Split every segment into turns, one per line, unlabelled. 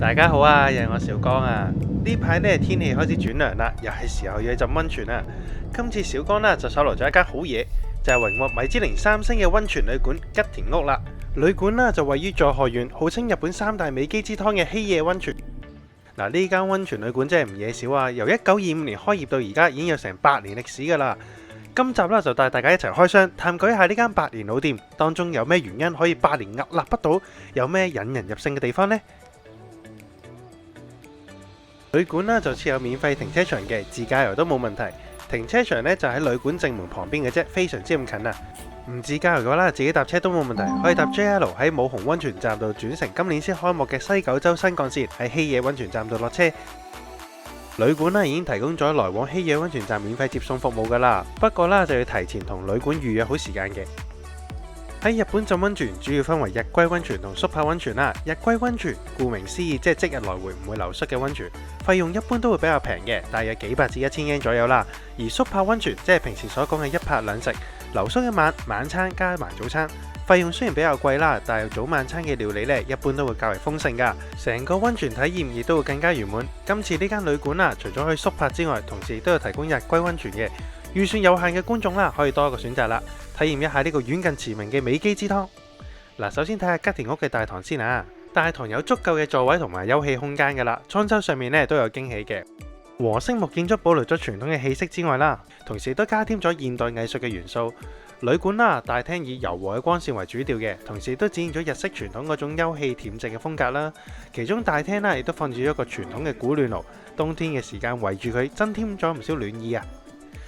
大家好啊，又係我小江啊。呢排呢天氣開始轉涼啦，又係時候要去浸溫泉啦。今次小江呢就搜羅咗一間好嘢，就係榮獲米芝蓮3星嘅溫泉旅館吉田屋啦。旅館呢就位於佐賀縣，號稱日本三大美肌之湯嘅希野溫泉。嗱，呢間溫泉旅館真係唔嘢少啊，由1925年開業到而家已經有成8年歷史噶啦。今集啦就帶大家一齊開箱探究一下呢間百年老店當中有咩原因可以8年屹立不倒，有咩引人入勝嘅地方呢？旅館啦就設有免費停車場嘅，自駕遊都冇問題。停車場呢就喺旅館正門旁邊嘅啫，非常之咁近啊！唔自駕遊嘅話啦，自己搭車都冇問題，可以搭 JR 喺武雄溫泉站度轉乘今年先開幕嘅西九州新幹線，喺希野溫泉站度落車。旅館啦已經提供咗來往希野溫泉站免費接送服務噶啦，不過啦就要提前同旅館預約好時間嘅。喺日本浸溫泉主要分為日歸溫泉同速泡溫泉啦。日歸溫泉顧名思義即係即日來回唔會流失嘅溫泉，費用一般都會比較平嘅，大約幾百至1000yen左右啦。而速泡溫泉即係平時所講嘅一拍兩食，留宿一晚，晚餐加埋早餐，費用雖然比較貴啦，但係早晚餐嘅料理呢一般都會較為豐盛噶，成個溫泉體驗亦都會更加圓滿。今次呢間旅館啦，除咗可以速拍之外，同時亦都有提供日歸溫泉嘅。預算有限嘅觀眾啦，可以多一個選擇啦，體驗一下呢個遠近馳名嘅美肌之湯。嗱，首先睇下吉田屋嘅大堂先啊，大堂有足夠嘅座位同埋休憩空間噶啦，裝修上面呢都有驚喜嘅。和式木建築保留咗傳統嘅氣息之外啦，同時都加添咗現代藝術嘅元素。旅館啦，大廳以柔和嘅光線為主調嘅，同時都展現咗日式傳統嗰種休憩恬靜嘅風格啦。其中大廳啦亦都放置咗一個傳統嘅古暖爐，冬天嘅時間圍住佢，增添咗唔少暖意啊！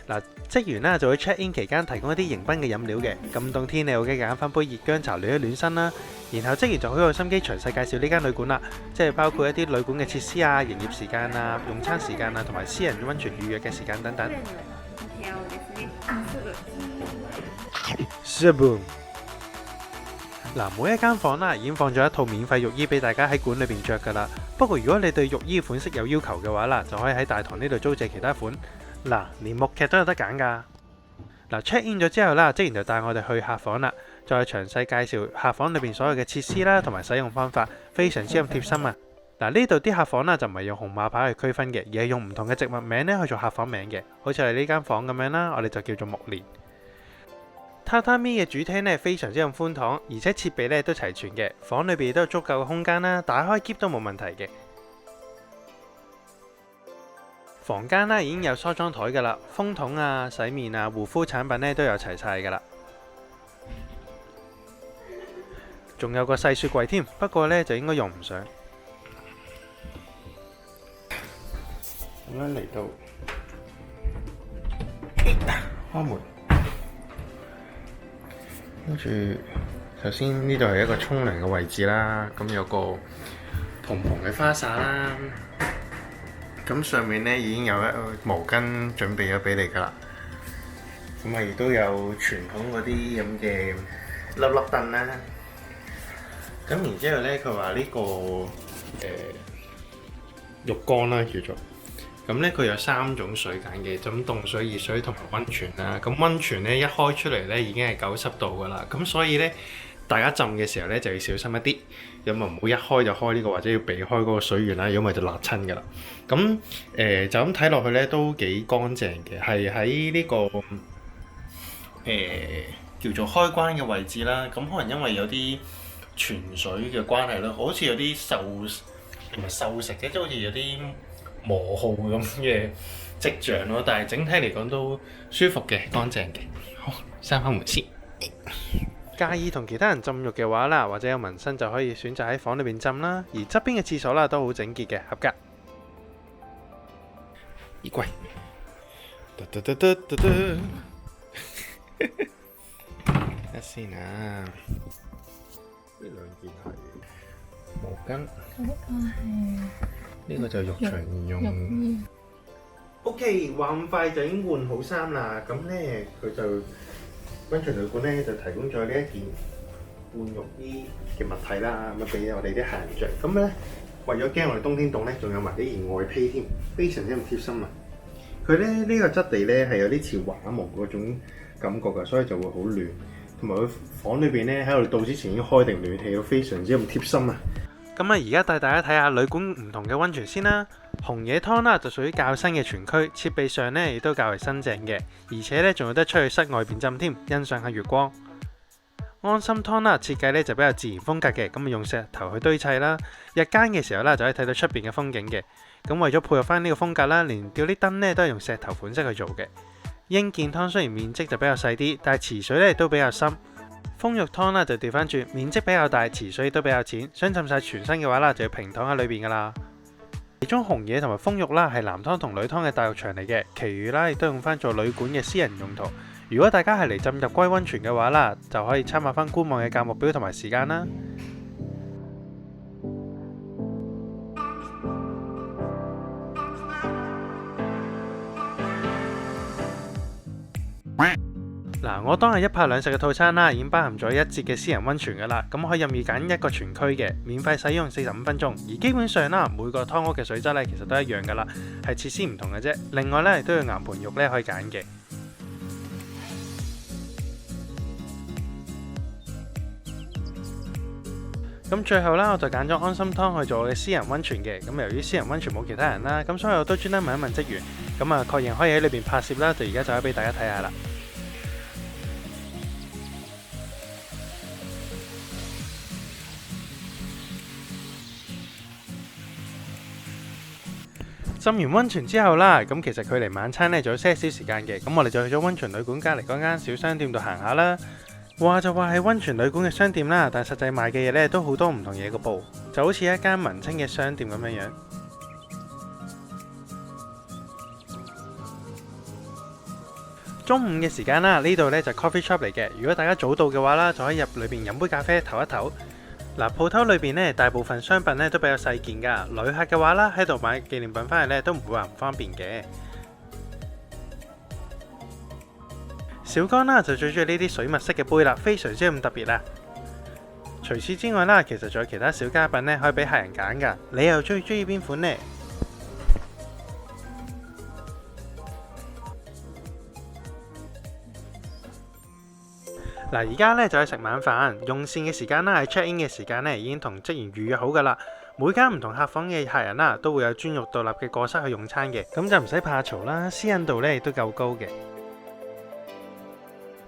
嗱，職員啦就會 check in 期間提供一啲迎賓嘅飲料嘅，咁凍天你會記得揀翻杯熱薑茶暖一暖身啦。然後職員就好有心機詳細介紹呢間旅館啦，即係包括一啲旅館嘅設施啊、營業時間啊、用餐時間啊，同埋私人溫泉預約嘅時間等等。嗱，每一間房啦已經放咗一套免費浴衣俾大家喺館裏邊着噶啦。不過如果你對浴衣款式有要求嘅話啦，就可以喺大堂呢度租借其他款。嗱，連木屐都有得揀噶。嗱，check in 咗之後啦，職員就帶我哋去客房啦，再詳細介紹客房裏邊所有嘅設施啦，同埋使用方法，非常之咁貼心啊！嗱，呢度啲客房啦就唔係用紅馬牌去區分嘅，而係用唔同嘅植物名咧去做客房名嘅，好似係呢間房咁樣啦，我哋就叫做木蓮。榻榻米嘅主廳呢非常之咁寬敞，而且設備咧都齊全嘅，房裏邊都有足夠嘅空間啦，打開篋都冇問題嘅。房間啦已經有梳妝台噶啦，風筒啊、洗面啊、護膚產品咧都有齊晒噶啦，仲有個細雪櫃添，不過呢就應該用唔上。咁樣嚟到開門，跟住首先呢度係一個沖涼嘅位置啦，咁有個蓬蓬嘅花灑啦。咁上面呢已經有一個毛巾準備咗俾你噶啦，咁啊亦都有傳統嗰啲咁嘅粒粒燈啦。咁然之後呢，佢話呢個浴缸啦叫做，咁呢佢有3種水揀嘅，咁凍水、熱水同埋溫泉啦。咁溫泉呢一開出嚟呢已經係90度噶啦，咁所以呢，大家浸嘅時候呢就要小心一啲，咁啊唔好一開就開呢個，或者要避開嗰個水源啦，如果唔係就辣親噶啦。咁就咁睇落去呢都幾乾淨嘅，係喺呢個叫做開關嘅位置啦。咁可能因為有啲泉水嘅關係啦，好似有啲鏽蝕嘅，即係好似有啲磨耗咁嘅跡象咯。但係整體嚟講都舒服嘅，乾淨嘅。好，閂翻門先。介意同其他人浸浴嘅話啦，或者有紋身就可以選擇喺房裏邊浸啦。而側邊嘅廁所啦都好整潔嘅，合格。衣櫃，睇先啊，呢兩件係毛巾，呢個就浴場用。OK，話咁快就已經換好衫啦，咁呢佢就溫泉旅館呢就提供咗呢一件換浴衣嘅物體啦，咁啊俾我哋啲客人着。咁咧為咗驚我哋冬天凍咧，仲有埋呢件外披添，非常之咁貼心啊！佢咧呢個質地咧係有啲似畫毛嗰種感覺㗎，所以就會好暖。同埋佢房裏邊咧喺我哋到之前已經開定暖氣，都非常之咁貼心啊！咁啊，而家帶大家睇下旅館唔同嘅溫泉先啦。紅野湯啦就屬於較新嘅全區，設備上呢亦都較為新淨嘅，而且呢仲有得出去室外邊浸添，欣賞下月光。安心湯啦設計呢就比較自然風格嘅，咁啊用石頭去堆砌啦。日間嘅時候啦就可以睇到出邊嘅風景嘅。咁為咗配合翻呢個風格啦，連吊啲燈呢都係用石頭款式去做嘅。英健湯雖然面積就比較細啲，但係池水呢都比較深。豐玉湯啦就調翻轉，面積比較大，池水都比較淺，想浸晒全身嘅話啦，就要平躺喺裏邊噶啦。其中紅野同埋豐玉啦係男湯同女湯嘅大浴場嚟嘅，其餘啦亦都用翻做旅館嘅私人用途。如果大家係嚟浸入龜溫泉嘅話啦，就可以參考翻官網嘅價目表同埋時間啦。嗱，我當係1泊2食嘅套餐啦，已經包含咗1節嘅私人溫泉噶啦，咁可以任意揀一個全區嘅，免費使用45分鐘。而基本上啦，每個湯屋嘅水質咧其實都一樣噶啦，係設施唔同嘅啫。另外咧亦都有岩盤浴咧可以揀嘅。咁最後啦，我就揀咗安心湯去做我嘅私人溫泉嘅。咁由於私人溫泉冇其他人啦，咁所以我都專登問一問職員，咁啊確認可以喺裏邊拍攝啦，就而家就可以俾大家睇下啦。浸完溫泉之後啦，咁其實距離晚餐呢仲有些少時間嘅，咁我哋就去咗溫泉旅館隔離嗰間小商店度行下啦。話就話係溫泉旅館嘅商店啦，但實際賣嘅嘢呢都好多唔同嘢個噃，就好似一間文青嘅商店咁樣樣。中午嘅時間啦，呢度呢就 coffee shop 嚟嘅，如果大家早到嘅話啦，就可以入裏邊飲杯咖啡唞一唞。嗱，鋪頭裏邊呢，大部分商品呢都比較細件噶，旅客嘅話啦，喺度買紀念品翻嚟呢都唔會話唔方便嘅。小江啦就最中意呢啲水墨式嘅杯啦，非常之咁特別啦。除此之外啦，其實仲有其他小家品呢可以俾客人揀噶，你又最中意邊款呢？嗱，而家咧就係食晚飯，用膳嘅時間啦，係 check in 嘅時間咧，已經同職員預約好噶啦。每間唔同客房嘅客人啦，都會有專屬獨立嘅個室去用餐嘅，咁就唔使怕嘈啦，私隱度咧亦都夠高嘅。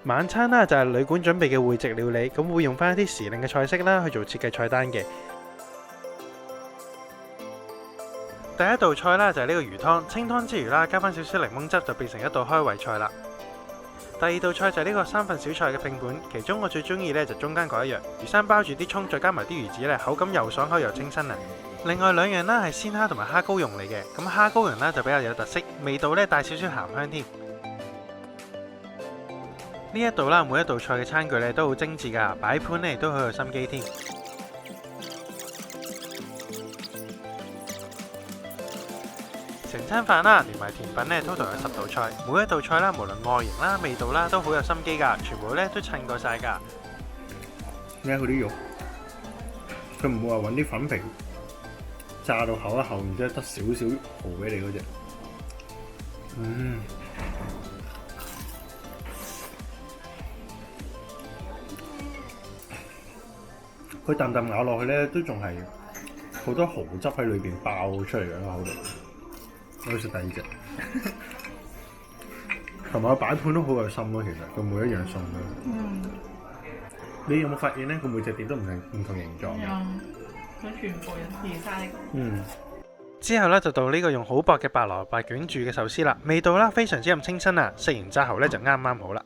晚餐啦就係旅館準備嘅會席料理，咁會用翻一啲時令嘅菜式啦去做設計菜單嘅。第一道菜啦就係呢個魚湯，清湯之餘啦，加翻少少檸檬汁就變成一道開胃菜啦。第二道菜就係呢個3份小菜嘅拼盤，其中我最中意呢就中間嗰一樣，魚生包住啲葱，再加埋啲魚子呢，口感又爽口又清新啊！另外兩樣啦係鮮蝦同埋蝦膏蓉嚟嘅，咁蝦膏蓉呢就比較有特色，味道呢帶少少鹹香添。呢一度啦，每一道菜嘅餐具呢都好精緻噶，擺盤呢亦都好有心機添。成餐飯啦，連埋甜品呢，total有10道菜，每一道菜啦，無論外形啦、味道啦，都好有心機噶，全部呢都襯過晒噶。
咩佢啲肉，佢唔會話揾啲粉皮炸到厚一厚，然之後得少少蠔俾你嗰隻。佢啖啖咬落去呢，都仲係好多蠔汁喺裏邊爆出嚟嘅口度。我要食第二隻，同埋個擺盤都好有心咯。其實佢每一樣餸都，你有冇發現咧？佢每隻碟都唔同形狀嘅。
佢全部有移晒。
之後咧就到呢個用好薄嘅白蘿蔔捲住嘅壽司啦，味道啦非常之咁清新啊！食完炸蠔咧就啱啱好啦。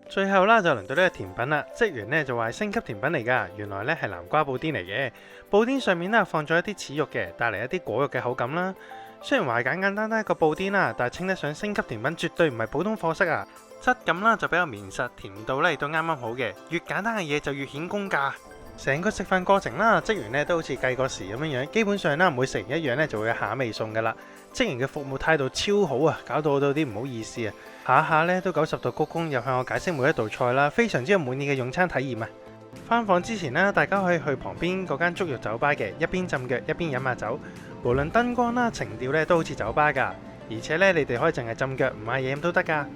最後啦就輪到呢個甜品啦，職員呢就話係星級甜品嚟㗎，原來咧係南瓜布甸嚟嘅，布甸上面咧放咗一啲柿肉嘅，帶嚟一啲果肉嘅口感啦。雖然話係簡簡單單一個布甸啦，但係稱得上星級甜品，絕對唔係普通貨色啊！質感啦就比較綿實，甜度咧亦都啱啱好嘅，越簡單嘅嘢就越顯功架。成個食飯過程啦，職員咧都好似計過時咁樣樣，基本上啦每食完一樣咧就會有下一味餸噶啦。職員嘅服務態度超好啊，搞到我都有啲唔好意思啊！下下咧都90度鞠躬，又向我解釋每一道菜啦，非常之有滿意嘅用餐體驗啊！返房之前啦，大家可以去旁邊嗰間足浴酒吧嘅，一邊浸腳一邊飲下酒。無論燈光啦、情調咧都好似酒吧噶，而且咧你哋可以淨係浸腳唔買嘢飲都得噶。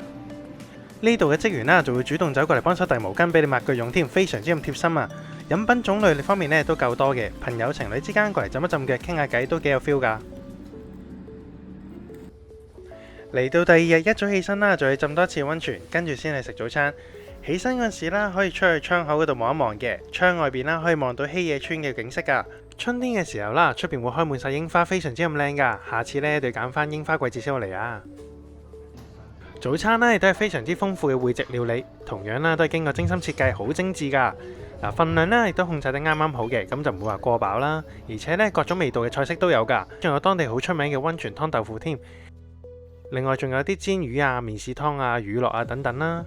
呢度嘅職員啦就會主動走過嚟幫手遞毛巾俾你抹腳用添，非常之咁貼心啊！飲品種類方面呢都夠多嘅，朋友情侶之間過嚟浸一浸腳傾下偈都幾有 feel 㗎。嚟到第二日一早起身啦，就去浸多次溫泉，跟住先去食早餐。起身嗰時啦，可以出去窗口嗰度望一望嘅，窗外邊啦可以望到希野村嘅景色㗎。春天嘅時候啦，出邊會開滿晒櫻花，非常之咁靚㗎。下次呢，就要揀翻櫻花季節先好嚟啊！早餐呢亦都係非常之豐富嘅會席料理，同樣啦都係經過精心設計，好精緻㗎。嗱，份量呢亦都控制得啱啱好嘅，咁就唔會話過飽啦。而且呢，各種味道嘅菜式都有㗎，仲有當地好出名嘅溫泉湯豆腐添。另外仲有啲煎魚啊、麵豉湯啊、乳酪啊等等啦。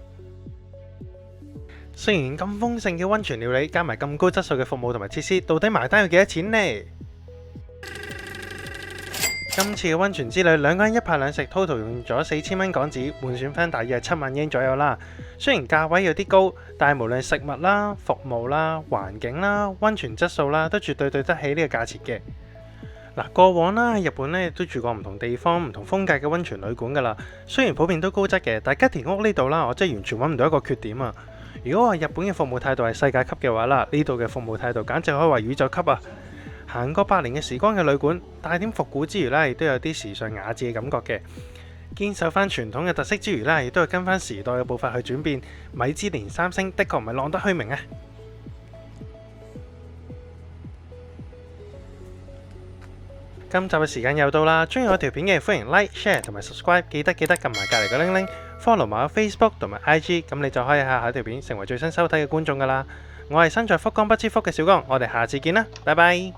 雖然咁豐盛嘅溫泉料理，加埋咁高質素嘅服務同埋設施，到底埋單要幾多錢呢？今次嘅溫泉之旅，2個人一拍兩食 ，total 用咗4000蚊港紙，換算翻大約係7萬英左右啦。雖然價位有啲高，但係無論食物啦、服務啦、環境啦、溫泉質素啦，都絕對對得起呢個價錢嘅。嗱，過往啦喺日本咧都住過唔同地方、唔同風格嘅溫泉旅館噶啦。雖然普遍都高質嘅，但係吉田屋呢度啦，我真係完全揾唔到一個缺點啊！如果話日本嘅服務態度係世界級嘅話啦，呢度嘅服務態度簡直可以話宇宙級啊！行過百年嘅時光嘅旅館，帶點復古之餘呢，亦都有啲時尚雅致嘅感覺嘅。堅守翻傳統嘅特色之餘呢，亦都係跟翻時代嘅步伐去轉變。米芝蓮3星的確唔係浪得虛名啊！今集嘅時間又到啦，中意我條片嘅歡迎 like、share 同埋 subscribe， 記得撳埋隔離個鈴鈴 ，follow 埋我 Facebook 同埋 IG， 咁你就可以下下條片成為最新收睇嘅觀眾噶啦。我係身在福岡不知福嘅小剛，我哋下次見啦，拜拜。